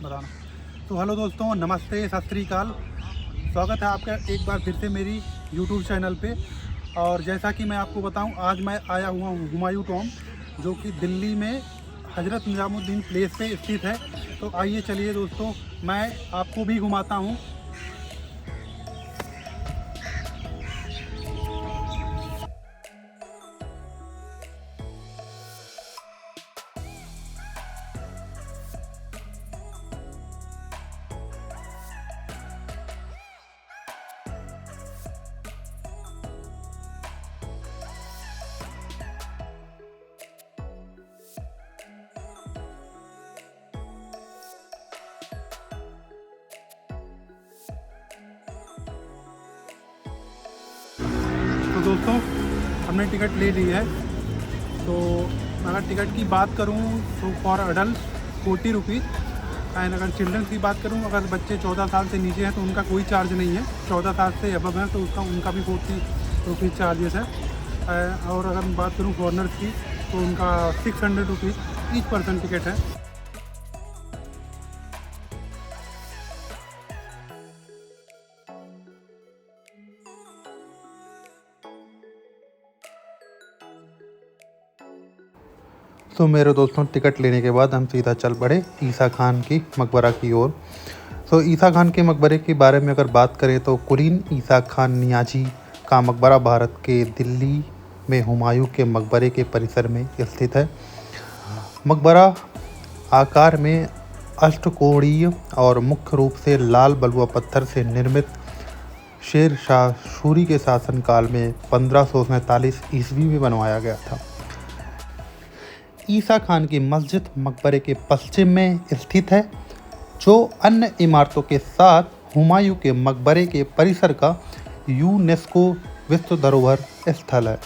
बताना। तो हेलो दोस्तों, नमस्ते, सत श्री अकाल। स्वागत है आपका एक बार फिर से मेरी यूट्यूब चैनल पे। और जैसा कि मैं आपको बताऊं, आज मैं आया हुआ हूं हुमायूं टॉम, जो कि दिल्ली में हज़रत निज़ामुद्दीन प्लेस पे स्थित है। तो आइए चलिए दोस्तों, मैं आपको भी घुमाता हूं। तो दोस्तों, हमने टिकट ले ली है। तो अगर टिकट की बात करूं तो फॉर अडल्ट 40 रुपीज़ एंड अगर चिल्ड्रंस की बात करूं, अगर बच्चे 14 साल से नीचे हैं तो उनका कोई चार्ज नहीं है। 14 साल से अबव हैं तो उनका भी 40 रुपीज़ चार्जेस है। और अगर मैं बात करूं फॉरनर्स की तो उनका 600 रुपीज़ ईच पर्सन टिकट है। तो मेरे दोस्तों, टिकट लेने के बाद हम सीधा चल पड़े ईसा खान की मकबरा की ओर। तो ईसा खान के मकबरे के बारे में अगर बात करें तो कुलीन ईसा खान नियाजी का मकबरा भारत के दिल्ली में हुमायूं के मकबरे के परिसर में स्थित है। मकबरा आकार में अष्टकोणीय और मुख्य रूप से लाल बलुआ पत्थर से निर्मित शेर शाह सूरी के शासनकाल में 1547 ईस्वी में बनवाया गया था। ईसा खान की मस्जिद मकबरे के पश्चिम में स्थित है, जो अन्य इमारतों के साथ हुमायूं के मकबरे के परिसर का यूनेस्को विश्व धरोहर स्थल है।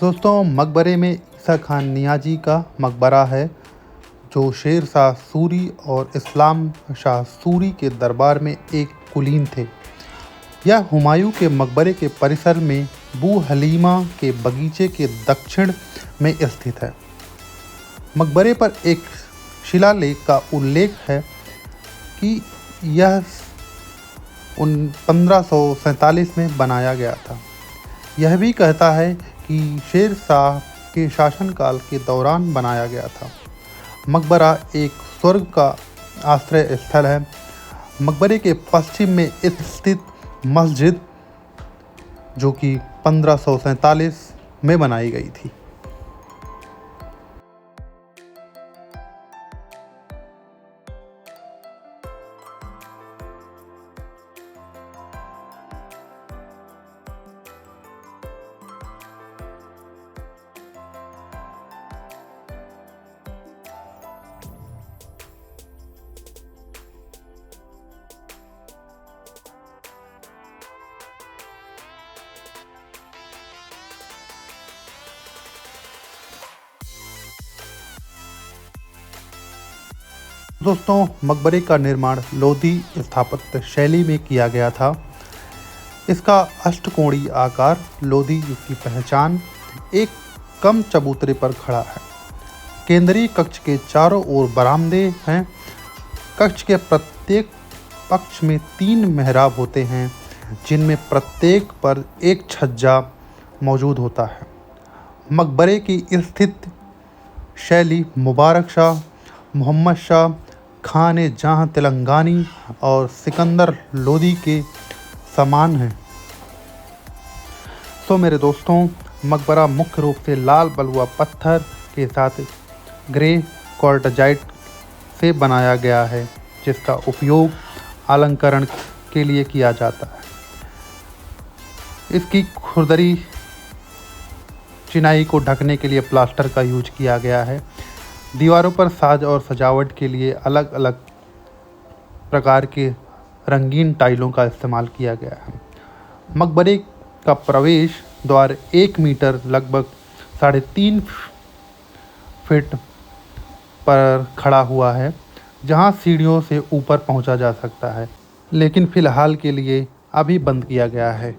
दोस्तों, मकबरे में ईसा खान नियाजी का मकबरा है, जो शेर शाह सूरी और इस्लाम शाह सूरी के दरबार में एक कुलीन थे। यह हुमायूं के मकबरे के परिसर में बू हलीमा के बगीचे के दक्षिण में स्थित है। मकबरे पर एक शिलालेख का उल्लेख है कि यह 1547 में बनाया गया था। यह भी कहता है कि शेर शाह के शासनकाल के दौरान बनाया गया था। मकबरा एक स्वर्ग का आश्रय स्थल है। मकबरे के पश्चिम में स्थित मस्जिद, जो कि 1547 में बनाई गई थी। दोस्तों, मकबरे का निर्माण लोधी स्थापत्य शैली में किया गया था। इसका अष्टकोणीय आकार लोधी युग की पहचान एक कम चबूतरे पर खड़ा है। केंद्रीय कक्ष के चारों ओर बरामदे हैं। कक्ष के प्रत्येक पक्ष में 3 मेहराब होते हैं, जिनमें प्रत्येक पर एक छज्जा मौजूद होता है। मकबरे की स्थित शैली मुबारक शाह, मोहम्मद शाह, खान जहाँ तेलंगानी और सिकंदर लोदी के समान है। सो मेरे दोस्तों, मकबरा मुख्य रूप से लाल बलुआ पत्थर के साथ ग्रे क्वार्टजाइट से बनाया गया है, जिसका उपयोग अलंकरण के लिए किया जाता है। इसकी खुरदरी चिनाई को ढकने के लिए प्लास्टर का यूज किया गया है। दीवारों पर साज और सजावट के लिए अलग अलग प्रकार के रंगीन टाइलों का इस्तेमाल किया गया है। मकबरे का प्रवेश द्वार 1 मीटर लगभग 3.5 फीट पर खड़ा हुआ है, जहां सीढ़ियों से ऊपर पहुंचा जा सकता है, लेकिन फ़िलहाल के लिए अभी बंद किया गया है।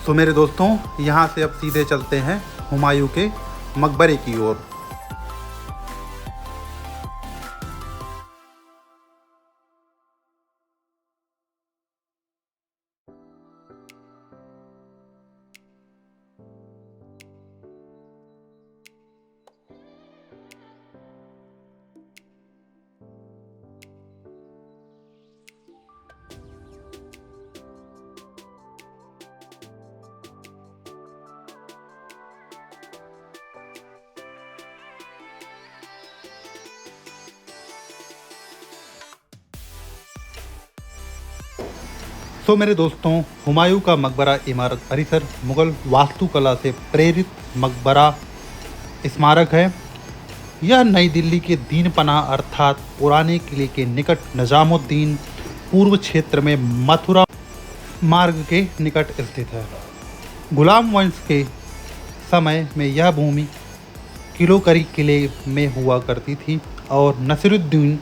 तो मेरे दोस्तों, यहाँ से अब सीधे चलते हैं हुमायूं के मकबरे की ओर। तो मेरे दोस्तों, हुमायूं का मकबरा इमारत परिसर मुग़ल वास्तुकला से प्रेरित मकबरा स्मारक है। यह नई दिल्ली के दीन पनाह अर्थात पुराने किले के निकट निजामुद्दीन पूर्व क्षेत्र में मथुरा मार्ग के निकट स्थित है। गुलाम वंश के समय में यह भूमि किलोकरी किले में हुआ करती थी और नसीरुद्दीन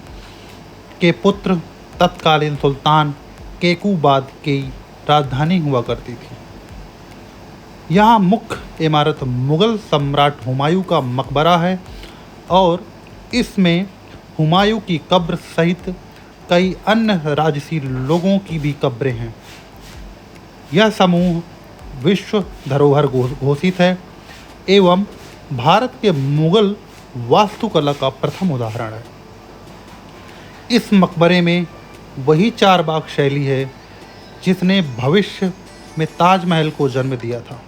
के पुत्र तत्कालीन सुल्तान केकूबाद की राजधानी हुआ करती थी। यहाँ मुख्य इमारत मुग़ल सम्राट हुमायूं का मकबरा है और इसमें हुमायूं की कब्र सहित कई अन्य राजसी लोगों की भी कब्रें हैं। यह समूह विश्व धरोहर घोषित है एवं भारत के मुग़ल वास्तुकला का प्रथम उदाहरण है। इस मकबरे में वही चारबाग शैली है जिसने भविष्य में ताजमहल को जन्म दिया था।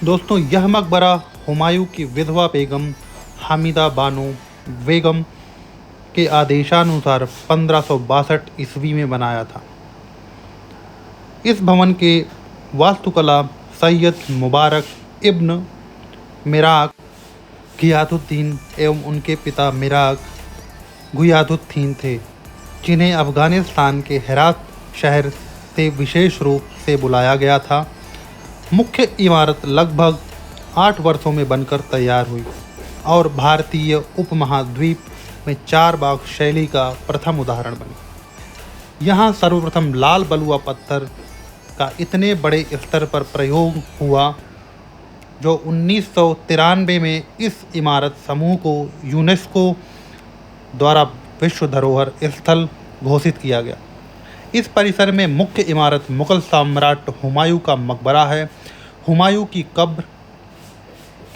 दोस्तों, यह मकबरा हुमायूं की विधवा बेगम हामिदा बानो बेगम के आदेशानुसार 1562 ईस्वी में बनाया था। इस भवन के वास्तुकला सैयद मुबारक इब्न मिराक गियासुद्दीन एवं उनके पिता मिराक गुयासुद्दीन थे, जिन्हें अफगानिस्तान के हेरात शहर से विशेष रूप से बुलाया गया था। मुख्य इमारत लगभग 8 वर्षों में बनकर तैयार हुई और भारतीय उपमहाद्वीप में 4 बाग शैली का प्रथम उदाहरण बनी। यहाँ सर्वप्रथम लाल बलुआ पत्थर का इतने बड़े स्तर पर प्रयोग हुआ, जो 1993 में इस इमारत समूह को यूनेस्को द्वारा विश्व धरोहर स्थल घोषित किया गया। इस परिसर में मुख्य इमारत मुगल सम्राट हुमायूं का मकबरा है। हुमायूं की कब्र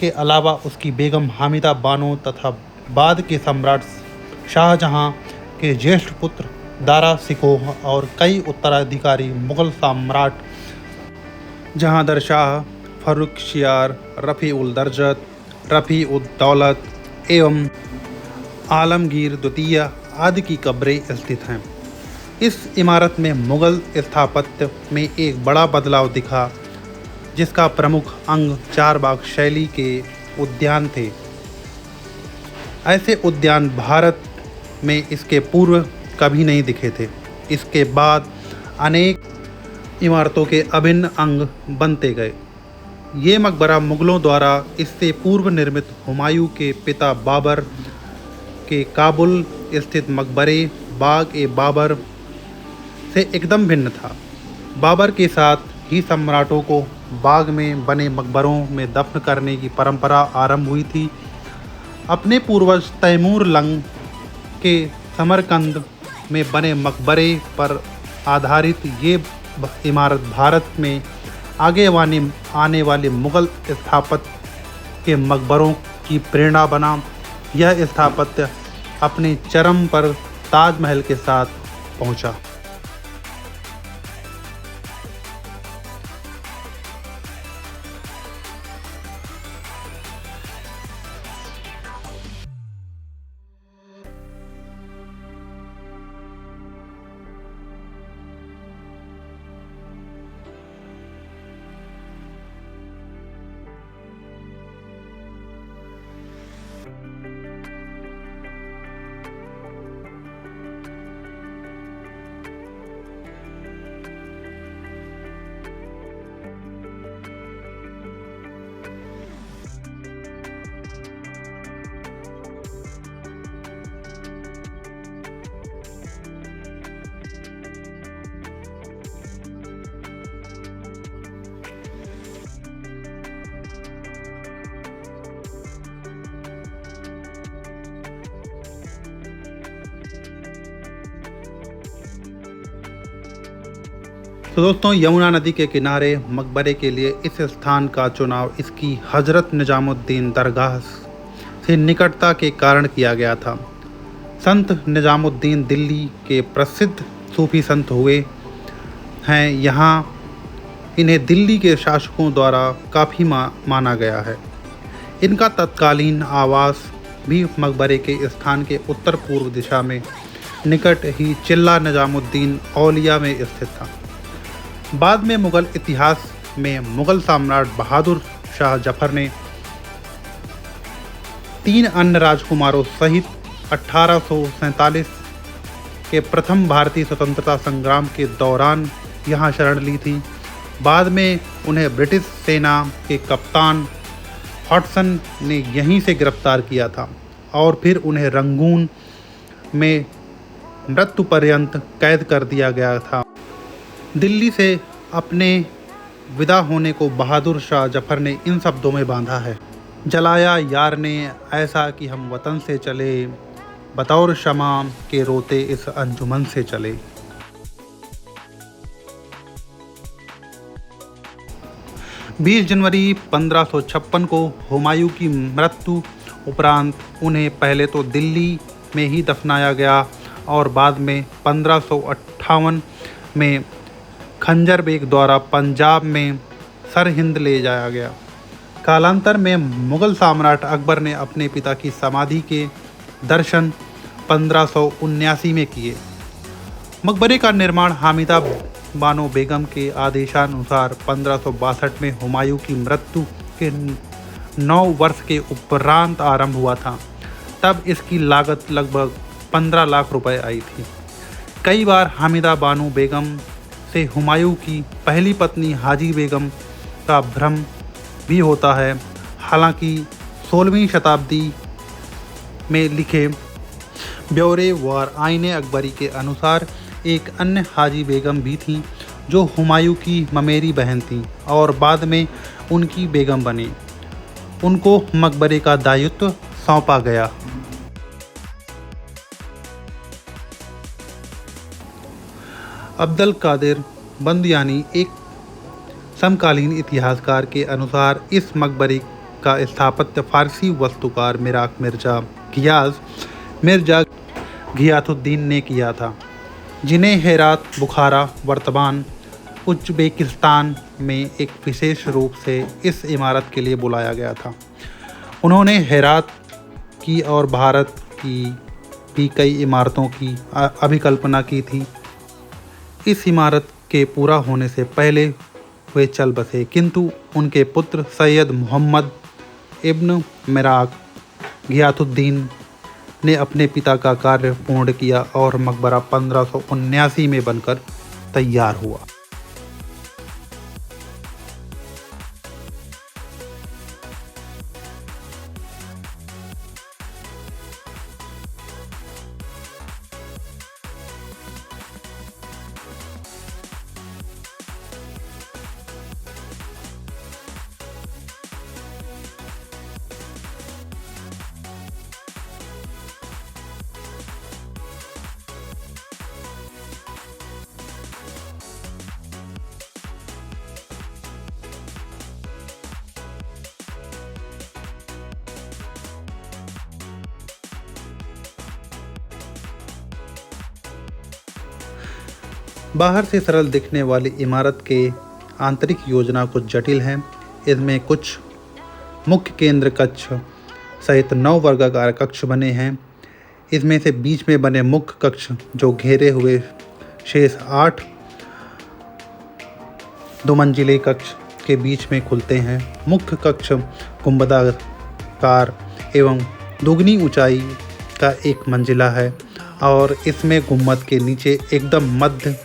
के अलावा उसकी बेगम हामिदा बानो तथा बाद के सम्राट शाहजहां के ज्येष्ठ पुत्र दारा शिकोह और कई उत्तराधिकारी मुगल सम्राट जहांदर शाह, फर्रुखशियार, रफ़ी-उल-दरजत, रफ़ी-उद-दौलत एवं आलमगीर द्वितीय आदि की कब्रें स्थित हैं। इस इमारत में मुगल स्थापत्य में एक बड़ा बदलाव दिखा, जिसका प्रमुख अंग 4 बाग शैली के उद्यान थे। ऐसे उद्यान भारत में इसके पूर्व कभी नहीं दिखे थे। इसके बाद अनेक इमारतों के अभिन्न अंग बनते गए। ये मकबरा मुगलों द्वारा इससे पूर्व निर्मित हुमायूं के पिता बाबर के काबुल स्थित मकबरे बाग-ए-बाबर से एकदम भिन्न था। बाबर के साथ ही सम्राटों को बाग में बने मकबरों में दफन करने की परंपरा आरंभ हुई थी। अपने पूर्वज तैमूर लंग के समरकंद में बने मकबरे पर आधारित ये इमारत भारत में आने वाले मुगल स्थापत्य के मकबरों की प्रेरणा बना। यह स्थापत्य अपने चरम पर ताजमहल के साथ पहुंचा। तो दोस्तों, यमुना नदी के किनारे मकबरे के लिए इस स्थान का चुनाव इसकी हज़रत निजामुद्दीन दरगाह से निकटता के कारण किया गया था। संत निजामुद्दीन दिल्ली के प्रसिद्ध सूफी संत हुए हैं। यहाँ इन्हें दिल्ली के शासकों द्वारा काफ़ी माना गया है। इनका तत्कालीन आवास भी मकबरे के स्थान के उत्तर पूर्व दिशा में निकट ही चिल्ला निजामुद्दीन औलिया में स्थित था। बाद में मुग़ल इतिहास में मुग़ल सम्राट बहादुर शाह जफ़र ने 3 अन्य राजकुमारों सहित 1847 के प्रथम भारतीय स्वतंत्रता संग्राम के दौरान यहाँ शरण ली थी। बाद में उन्हें ब्रिटिश सेना के कप्तान हॉटसन ने यहीं से गिरफ्तार किया था और फिर उन्हें रंगून में मृत्यु पर्यंत कैद कर दिया गया था। दिल्ली से अपने विदा होने को बहादुर शाह जफ़र ने इन शब्दों में बांधा है: जलाया यार ने ऐसा कि हम वतन से चले, बतौर शमा के रोते इस अंजुमन से चले। 20 जनवरी 1556 को हुमायूं की मृत्यु उपरांत उन्हें पहले तो दिल्ली में ही दफनाया गया और बाद में 1558 में खंजर बेग द्वारा पंजाब में सरहिंद ले जाया गया। कालांतर में मुगल सम्राट अकबर ने अपने पिता की समाधि के दर्शन 1579 में किए। मकबरे का निर्माण हामिदा बानो बेगम के आदेशानुसार 1562 में हुमायूं की मृत्यु के 9 वर्ष के उपरांत आरंभ हुआ था। तब इसकी लागत लगभग 15 लाख रुपए आई थी। कई बार हामिदा बानो बेगम से हुमायूं की पहली पत्नी हाजी बेगम का भ्रम भी होता है। हालांकि 16वीं शताब्दी में लिखे ब्यौरे वार आईने अकबरी के अनुसार एक अन्य हाजी बेगम भी थीं जो हुमायूं की ममेरी बहन थीं और बाद में उनकी बेगम बनी। उनको मकबरे का दायित्व सौंपा गया। अब्दुल कादिर बंदियानी एक समकालीन इतिहासकार के अनुसार इस मकबरे का स्थापत्य फारसी वास्तुकार मिर्जा घियाथुद्दीन ने किया था, जिन्हें हेरात बुखारा वर्तमान उज़्बेकिस्तान में एक विशेष रूप से इस इमारत के लिए बुलाया गया था। उन्होंने हेरात की और भारत की भी कई इमारतों की अभिकल्पना की थी। इस इमारत के पूरा होने से पहले वे चल बसे, किंतु उनके पुत्र सैयद मोहम्मद इब्न मिराक घियाथुद्दीन ने अपने पिता का कार्य पूर्ण किया और मकबरा 1579 में बनकर तैयार हुआ। बाहर से सरल दिखने वाली इमारत के आंतरिक योजना कुछ जटिल है। इसमें कुछ मुख्य केंद्र कक्ष सहित 9 वर्गाकार कक्ष बने हैं। इसमें से बीच में बने मुख्य कक्ष जो घेरे हुए शेष 8 2 कक्ष के बीच में खुलते हैं। मुख्य कक्ष गुंबदाकार एवं दोगुनी ऊंचाई का 1 मंजिला है और इसमें गुम्बद के नीचे एकदम मध्य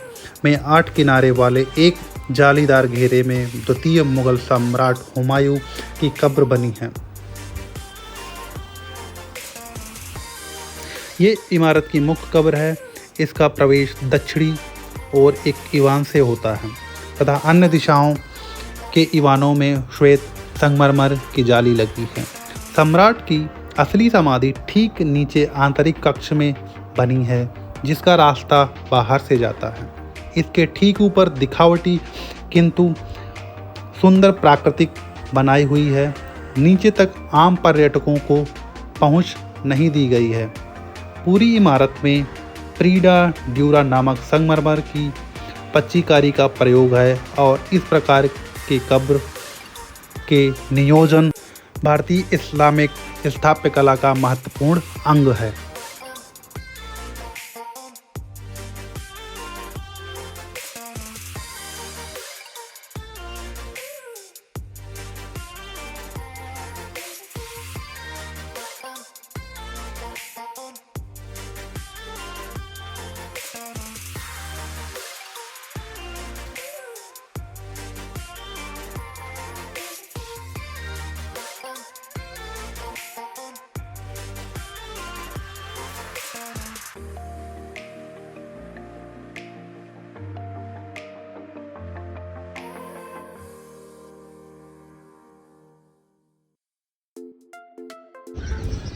में 8 किनारे वाले एक जालीदार घेरे में द्वितीय मुगल सम्राट हुमायूं की कब्र बनी है। ये इमारत की मुख्य कब्र है। इसका प्रवेश दक्षिणी ओर एक ईवान से होता है तथा अन्य दिशाओं के ईवानों में श्वेत संगमरमर की जाली लगी है। सम्राट की असली समाधि ठीक नीचे आंतरिक कक्ष में बनी है, जिसका रास्ता बाहर से जाता है। इसके ठीक ऊपर दिखावटी किंतु सुंदर प्राकृतिक बनाई हुई है। नीचे तक आम पर्यटकों को पहुंच नहीं दी गई है। पूरी इमारत में प्रीडा ड्यूरा नामक संगमरमर की पच्चीकारी का प्रयोग है और इस प्रकार के कब्र के नियोजन भारतीय इस्लामिक स्थापत्य कला का महत्वपूर्ण अंग है।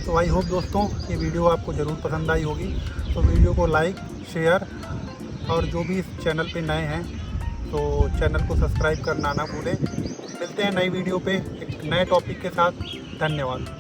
तो आई होप दोस्तों ये वीडियो आपको ज़रूर पसंद आई होगी। तो वीडियो को लाइक, शेयर और जो भी इस चैनल पे नए हैं तो चैनल को सब्सक्राइब करना ना भूलें। मिलते हैं नई वीडियो पे एक नए टॉपिक के साथ। धन्यवाद।